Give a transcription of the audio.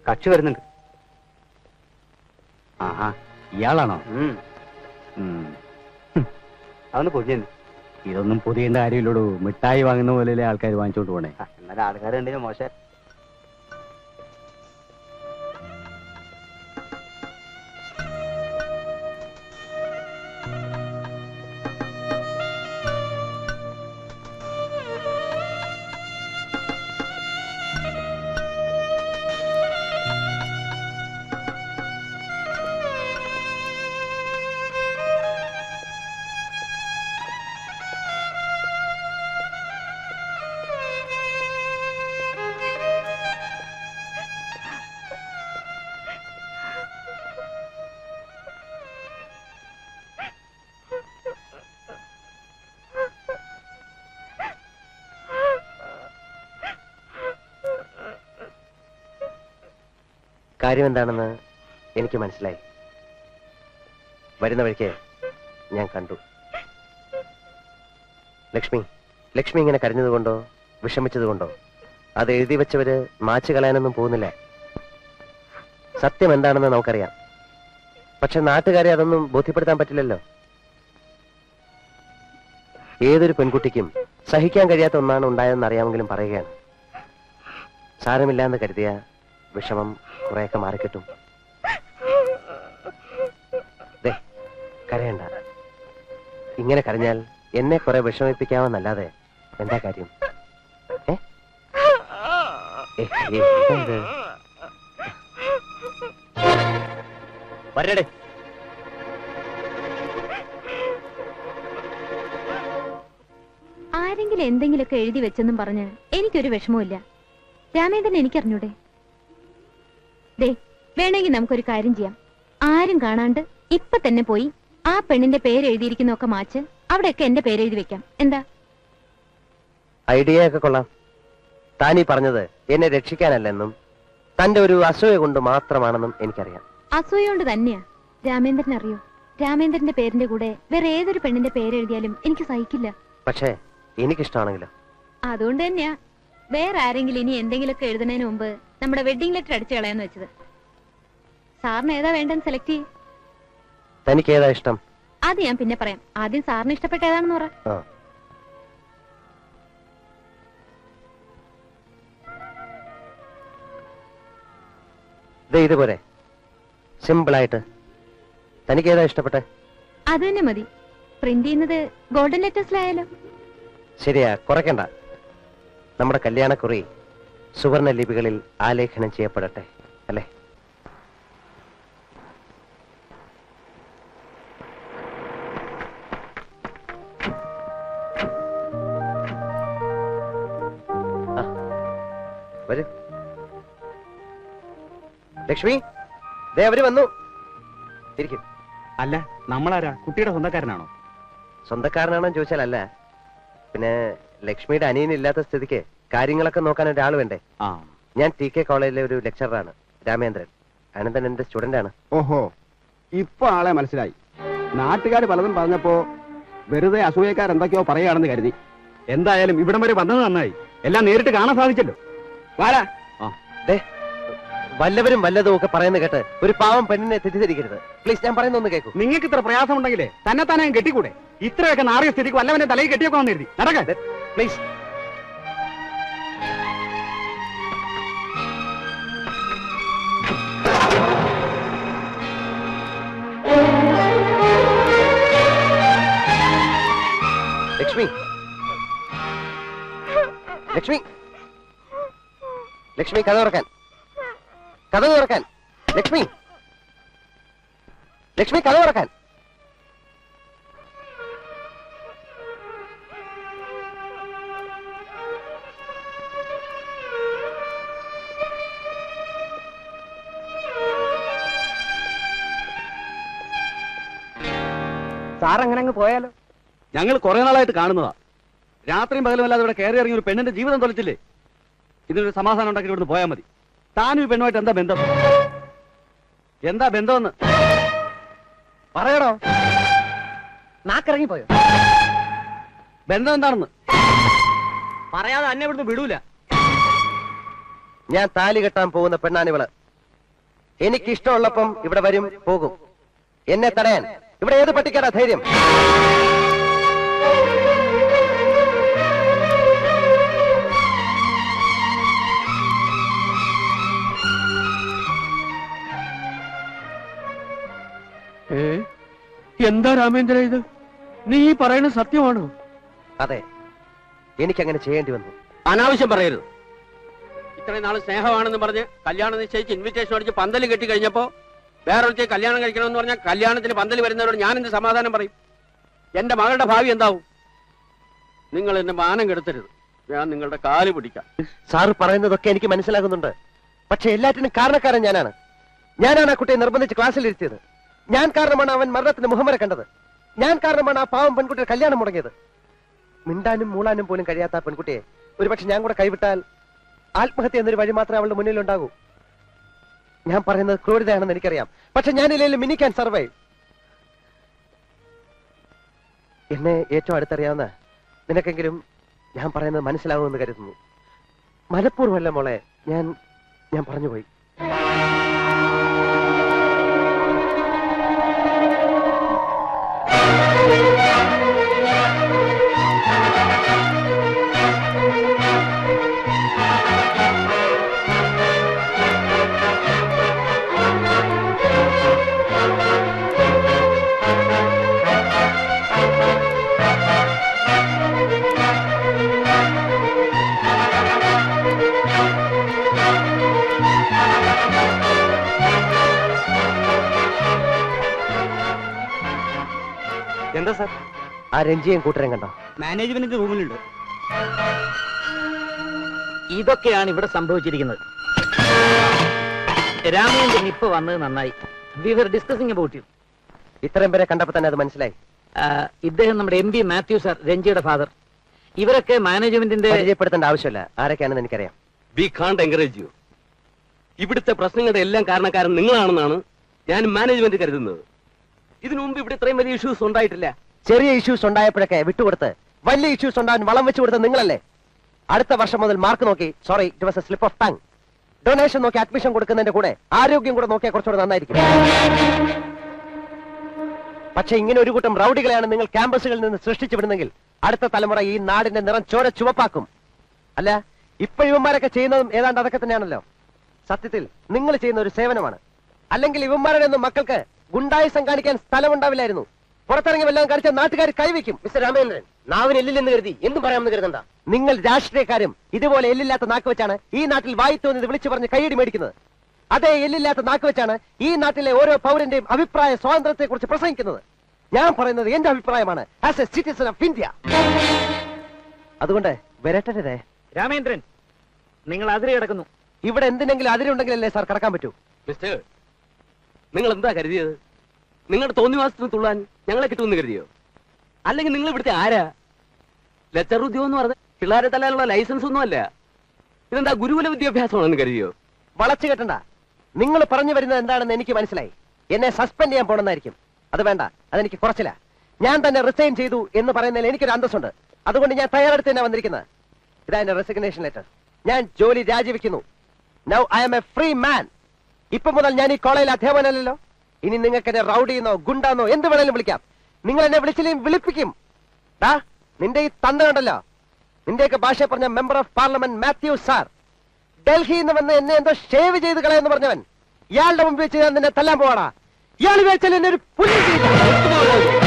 കക്ഷി വരുന്നുണ്ട്. ആഹാ, ഇയാളാണോ? അതൊന്ന് പൊതിഞ്ഞു. ഇതൊന്നും പൊതിയേണ്ട കാര്യമില്ലടൂ. മിഠായി വാങ്ങുന്ന പോലെ ആൾക്കാർ വാങ്ങിച്ചോണ്ട് പോണേ. എന്നാലും ആൾക്കാരുണ്ടെങ്കിൽ മോശം. കാര്യം എന്താണെന്ന് എനിക്ക് മനസ്സിലായി. വരുന്ന വഴിക്ക് ഞാൻ കണ്ടു. ലക്ഷ്മി ഇങ്ങനെ കരഞ്ഞതുകൊണ്ടോ വിഷമിച്ചതുകൊണ്ടോ അത് എഴുതി വെച്ചവര് മാച്ചു കളയാനൊന്നും പോകുന്നില്ല. സത്യം എന്താണെന്ന് നമുക്കറിയാം. പക്ഷെ നാട്ടുകാരെ അതൊന്നും ബോധ്യപ്പെടുത്താൻ പറ്റില്ലല്ലോ. ഏതൊരു പെൺകുട്ടിക്കും സഹിക്കാൻ കഴിയാത്ത ഒന്നാണ് ഉണ്ടായതെന്ന് അറിയാമെങ്കിലും പറയുകയാണ്. സാരമില്ലാന്ന് കരുതിയ വിഷമം കുറെയൊക്കെ മാറിക്കിട്ടും. കരയണ്ട. ഇങ്ങനെ കരഞ്ഞാൽ എന്നെ കുറെ വിഷമിപ്പിക്കാമെന്നല്ലാതെ എന്താ കാര്യം? വരടെ ആരെങ്കിലും എന്തെങ്കിലുമൊക്കെ എഴുതി വെച്ചെന്നും പറഞ്ഞ് എനിക്കൊരു വിഷമവുമില്ല. രാമേന്ദ്രൻ എനിക്കറിഞ്ഞൂടെ? ദേ, വേണമെങ്കിൽ നമുക്കൊരു കാര്യം ചെയ്യാം. ആരും കാണാണ്ട് ഇപ്പൊ തന്നെ പോയി ആ പെണ്ണിന്റെ പേര് എഴുതിയിരിക്കുന്നൊക്കെ മാച്ച് അവിടെയൊക്കെ എന്റെ പേര് എഴുതി വെക്കാം. എന്താ ഐഡിയ ഒക്കെ കൊള്ളാം. താനീ പറഞ്ഞത് എന്നെ രക്ഷിക്കാനല്ലെന്നും തന്റെ ഒരു അസൂയ കൊണ്ട് മാത്രമാണെന്നും എനിക്കറിയാം. അസൂയ കൊണ്ട് തന്നെയാ. രാമേന്ദ്രൻ അറിയോ, രാമേന്ദ്രന്റെ പേരിന്റെ കൂടെ വേറെ ഏതൊരു പെണ്ണിന്റെ പേര് എഴുതിയാലും എനിക്ക് സഹിക്കില്ല. പക്ഷേ എനിക്കിഷ്ടമാണെങ്കിലോ? അതുകൊണ്ട് തന്നെയാ വേറെ ആരെങ്കിലും ഇനി എന്തെങ്കിലുമൊക്കെ എഴുതുന്നതിന് മുമ്പ് നമ്മുടെ വെഡിങ് ലെറ്റർ അടിച്ചു കളയാന്ന് വെച്ചത്. സാറിന് ഏതാ വേണ്ടെന്ന് സെലക്ട് ചെയ്യ്. തനിക്ക് ഏതാ ഇഷ്ടം? അത് ഞാൻ പിന്നെ പറയാം. ആദ്യം സാറിന് ഇഷ്ടപ്പെട്ട ഏതാണെന്ന് പറ. ഇതുപോലെ സിമ്പിളായിട്ട് തനിക്ക് ഏതാ ഇഷ്ടപ്പെട്ടെ? അത് തന്നെ മതി. പ്രിന്റ് ചെയ്യുന്നത് ഗോൾഡൻ ലെറ്റേഴ്സിലായാലോ? ശരിയാ, കുറയ്ക്കണ്ട. നമ്മുടെ കല്യാണക്കുറി സുവർണ ലിപികളിൽ ആലേഖനം ചെയ്യപ്പെടട്ടെ, അല്ലേ? വരൂ. ലക്ഷ്മി, ദേ അവര് വന്നു. ഇരിക്കും. അല്ല, നമ്മളാരാ? കുട്ടിയുടെ സ്വന്തക്കാരനാണോ? സ്വന്തക്കാരനാണോ ചോദിച്ചാൽ അല്ല. പിന്നെ ലക്ഷ്മിയുടെ അനിയനില്ലാത്ത സ്ഥിതിക്ക് കാര്യങ്ങളൊക്കെ നോക്കാൻ ഒരാൾ വേണ്ടേ? ഞാൻ TK കോളേജിലെ ഒരു ലെക്ചറാണ്, രാമേന്ദ്രൻ. അനന്തൻ എന്റെ സ്റ്റുഡന്റ് ആണ്. ഓഹോ, ഇപ്പൊ ആളെ മനസ്സിലായി. നാട്ടുകാർ പലതും പറഞ്ഞപ്പോ വെറുതെ അസൂയക്കാരെന്തൊക്കെയോ പറയുകയാണെന്ന് കരുതി. എന്തായാലും ഇവിടം വരെ വന്നത് നന്നായി. എല്ലാം നേരിട്ട് കാണാൻ സാധിച്ചല്ലോ. വാരാ. വല്ലവരും വല്ലതും ഒക്കെ പറയുന്ന കേട്ട് ഒരു പാവം പെണ്ണിനെ തെറ്റിദ്ധരിക്കരുത് പ്ലീസ്. ഞാൻ പറയുന്ന ഒന്ന് കേൾക്കൂ. നിങ്ങൾക്ക് ഇത്ര പ്രയാസം ഉണ്ടെങ്കിലേ തന്നെ തന്നെ കെട്ടിക്കൂടെ? ഇത്രയൊക്കെ നാറിയ സ്ഥിതിക്ക് വല്ലവനെ തലയിൽ കെട്ടിയൊക്കെ വന്നിരുത്തി നടക്കാൻ പ്ലീസ്. ലക്ഷ്മി, ലക്ഷ്മി, ലക്ഷ്മി, കഥ തുറക്കാൻ, കഥ തുറക്കാൻ. ലക്ഷ്മി, ലക്ഷ്മി, കഥ തുറക്കാൻ. സാർ അങ്ങനെ അങ്ങ് പോയാലോ? ഞങ്ങൾ കുറെ നാളായിട്ട് കാണുന്നതാ. രാത്രിയും പകലുമല്ലാതെ ഇവിടെ കയറി ഇറങ്ങി ഒരു പെണ്ണിന്റെ ജീവിതം തൊലച്ചില്ലേ? ഇതിനൊരു സമാധാനം ഉണ്ടാക്കി ഇവിടുന്ന് പോയാൽ മതി. താനും ഈ പെണ്ണുമായിട്ട് എന്താ ബന്ധം? എന്താ ബന്ധമെന്ന് പറയടോ. നാക്കിറങ്ങിപ്പോയോ? ബന്ധം എന്താണെന്ന് പറയാതെ അന്നെ ഇവിടുന്ന് വിടൂല. ഞാൻ താലി കെട്ടാൻ പോകുന്ന പെണ്ണാണിവള്. എനിക്ക് ഇഷ്ടമുള്ളപ്പം ഇവിടെ വരും പോകും. എന്നെ തടയാൻ ഇവിടെ ഏത് പട്ടിക്കാടാ ധൈര്യം? എന്താ രാമേന്ദ്ര ഇത്? നീ ഈ പറയുന്നത് സത്യമാണോ? അതെ, എനിക്കങ്ങനെ ചെയ്യേണ്ടി വന്നു. അനാവശ്യം പറയരുത്. ഇത്രയും നാള് സ്നേഹമാണെന്ന് പറഞ്ഞ് കല്യാണം നിശ്ചയിച്ച് ഇൻവിറ്റേഷൻ അടിച്ച് പന്തല് കെട്ടി കഴിഞ്ഞപ്പോ വേറൊരുത്തെ കല്യാണം കഴിക്കണമെന്ന് പറഞ്ഞാൽ കല്യാണത്തിന് പന്തല് വരുന്നവരോട് ഞാൻ എന്ത് സമാധാനം പറയും? എന്റെ മകളുടെ ഭാവി എന്താവും? നിങ്ങൾ എന്നെ മാനം കെടുത്തരുത്. ഞാൻ നിങ്ങളുടെ കാല് പിടിക്കാം. സാറ് പറയുന്നതൊക്കെ എനിക്ക് മനസ്സിലാകുന്നുണ്ട്. പക്ഷെ എല്ലാറ്റിനും കാരണക്കാരൻ ഞാനാണ്. ഞാനാണ് ആ കുട്ടിയെ നിർബന്ധിച്ച് ക്ലാസ്സിലിരുത്തിയത്. ഞാൻ കാരണമാണ് അവൻ മരണത്തിന് മുഹമ്മരെ കണ്ടത്. ഞാൻ കാരണമാണ് ആ പാവം പെൺകുട്ടിയുടെ കല്യാണം മുടങ്ങിയത്. മിണ്ടാനും മൂളാനും പോലും കഴിയാത്ത ആ പെൺകുട്ടിയെ ഒരുപക്ഷെ ഞാൻ കൂടെ കൈവിട്ടാൽ ആത്മഹത്യ എന്നൊരു വഴി മാത്രമേ അവളുടെ മുന്നിൽ ഉണ്ടാകൂ. ഞാൻ പറയുന്നത് ക്രൂരതയാണെന്ന് എനിക്കറിയാം. പക്ഷെ ഞാനില്ലെങ്കിലും മിനിക്കാൻ സർവൈവ്. എന്നെ ഏറ്റവും അടുത്തറിയാവുന്ന നിനക്കെങ്കിലും ഞാൻ പറയുന്നത് മനസ്സിലാവുമെന്ന് കരുതുന്നു. മനഃപൂർവ്വമല്ല മോളെ, ഞാൻ പറഞ്ഞുപോയി. എന്താ സാർ? ആ രഞ്ജിയും കൂട്ടരും കണ്ടോ? മാനേജ്മെന്റിന്റെ റൂമിലുണ്ട്. ഇതൊക്കെയാണ് ഇവിടെ സംഭവിച്ചിരിക്കുന്നത്. രാമേന്ദ്രൻ ഇപ്പൊ വന്നത് നന്നായി. We were discussing about you. ഇത്രയും പേരെ കണ്ടപ്പോ തന്നെ അത് മനസ്സിലായി. ഇദ്ദേഹം നമ്മുടെ MP മാത്യു സാർ, രഞ്ജിയുടെ ഫാദർ. ഇവരൊക്കെ മാനേജ്മെന്റിന്റെ. പരിചയപ്പെടുത്തേണ്ട ആവശ്യമില്ല, ആരൊക്കെയാണെന്ന് എനിക്കറിയാം. വി കാണ്ട് എൻകറേജ് യു. ഇവിടുത്തെ പ്രശ്നങ്ങളുടെ എല്ലാം കാരണക്കാരൻ നിങ്ങളാണെന്നാണ് ഞാൻ മാനേജ്മെന്റ് കരുതുന്നത്. ഇതിനു മുമ്പ് ഇവിടെ ഇത്രയും വലിയ ഇഷ്യൂസ് ഉണ്ടായിട്ടില്ല. ചെറിയ ഇഷ്യൂസ് ഉണ്ടായപ്പോഴൊക്കെ വിട്ടുകൊടുത്ത് വലിയ ഇഷ്യൂസ് ഉണ്ടാകാൻ വളം വെച്ച് കൊടുത്ത നിങ്ങളല്ലേ? അടുത്ത വർഷം മുതൽ മാർക്ക് നോക്കി, sorry it was A slip of tongue, donation നോക്കി അഡ്മിഷൻ കൊടുക്കുന്നതിന്റെ കൂടെ ആരോഗ്യം കൂടെ നോക്കിയാൽ കുറച്ചുകൂടെ നന്നായിരിക്കും. പക്ഷെ ഇങ്ങനെ ഒരു കൂട്ടം റൗഡികളെയാണ് നിങ്ങൾ ക്യാമ്പസുകളിൽ നിന്ന് സൃഷ്ടിച്ചു വിടുന്നെങ്കിൽ അടുത്ത തലമുറ ഈ നാടിന്റെ നിറം ചോര ചുവപ്പാക്കും. അല്ല, ഇപ്പൊ ഇവന്മാരൊക്കെ ചെയ്യുന്നതും ഏതാണ്ട് അതൊക്കെ തന്നെയാണല്ലോ. സത്യത്തിൽ നിങ്ങൾ ചെയ്യുന്ന ഒരു സേവനമാണ്. അല്ലെങ്കിൽ ഇവന്മാരുടെ ഒന്നും മക്കൾക്ക് ഗുണ്ടായുസം കാണിക്കാൻ സ്ഥലമുണ്ടാവില്ലായിരുന്നു. പുറത്തിറങ്ങി വല്ലതും കാണിച്ച നാട്ടുകാർ കൈവയ്ക്കും. മിസ്റ്റർ രാമേന്ദ്രൻ, നാവിന് എല്ലില്ലെന്ന് കരുതി എന്തും പറയാമെന്ന് കരുതണ്ട. നിങ്ങൾ രാഷ്ട്രീയക്കാരും ഇതുപോലെ എല്ലില്ലാത്ത നാക്ക് വെച്ചാണ് ഈ നാട്ടിൽ വായി തോന്നിയത് വിളിച്ചു പറഞ്ഞ് കൈയടി മേടിക്കുന്നത്. അതേ എല്ലില്ലാത്ത നാക്ക് വെച്ചാണ് ഈ നാട്ടിലെ ഓരോ പൗരന്റെയും അഭിപ്രായ സ്വാതന്ത്ര്യത്തെ കുറിച്ച് പ്രസംഗിക്കുന്നത്. ഞാൻ പറയുന്നത് എന്റെ അഭിപ്രായമാണ് as A citizen of India. അതുകൊണ്ട് വരട്ടെ. രാമേന്ദ്രൻ, നിങ്ങൾ അതിരെ കിടക്കുന്നു. ഇവിടെ എന്തിനെങ്കിലും അതിരുണ്ടെങ്കിലല്ലേ സാർ കടക്കാൻ പറ്റൂ. മിസ്റ്റർ, നിങ്ങൾ എന്താ കരുതിയത്? നിങ്ങളുടെ തോന്നിവാസത്തിന് തുള്ളാൻ ഞങ്ങളെ കിട്ടുമെന്ന് കരുതിയോ? അല്ലെങ്കിൽ നിങ്ങൾ ഇവിടുത്തെ ആരാ? ലെക്ചർ ഉദ്യോഗം എന്ന് പറഞ്ഞ പിള്ളേരെ തല്ലാനുള്ള ലൈസൻസ് ഒന്നും അല്ല. ഇതെന്താ ഗുരുകുല വിദ്യാഭ്യാസമാണെന്ന് കരുതിയോ? വളച്ചു കെട്ടണ്ട. നിങ്ങൾ പറഞ്ഞു വരുന്നത് എന്താണെന്ന് എനിക്ക് മനസ്സിലായി. എന്നെ സസ്പെൻഡ് ചെയ്യാൻ പോണെന്നായിരിക്കും. അത് വേണ്ട, അതെനിക്ക് കുറച്ചില്ല. ഞാൻ തന്നെ റിസൈൻ ചെയ്തു എന്ന് പറയുന്നതിൽ എനിക്കൊരു അന്തസ്സുണ്ട്. അതുകൊണ്ട് ഞാൻ തയ്യാറെടുത്ത് തന്നെ വന്നിരിക്കുന്നത്. ഇതാ എന്റെ റെസിഗ്നേഷൻ ലെറ്റർ. ഞാൻ ജോലി രാജിവെക്കുന്നു. Now I am a free man. ഇപ്പൊ മുതൽ ഞാൻ ഈ കോളേജിൽ അധ്യാപനമല്ലല്ലോ. ഇനി നിങ്ങൾക്ക് എന്നെ റൗഡിന്നോ ഗുണ്ടാന്നോ എന്ത് വേണേലും വിളിക്കാം. നിങ്ങൾ എന്നെ വിളിച്ചില്ലെങ്കിൽ വിളിപ്പിക്കും. ഡാ, നിന്റെ ഈ തന്ത കണ്ടല്ലോ, നിന്റെയൊക്കെ ഭാഷ പറഞ്ഞ member of parliament Mathew sir, ഡൽഹിയിൽ നിന്ന് വന്ന് എന്നെ എന്തോ ഷേവ് ചെയ്ത് കളയെന്ന് പറഞ്ഞവൻ, ഇയാളുടെ മുമ്പ് വെച്ച് ഞാൻ നിന്നെ തല്ലാൻ പോവാടാ. ഇയാൾ വിചാരിച്ചാൽ എന്നെ ഒരു പുല്ല് ചെയ്യില്ല.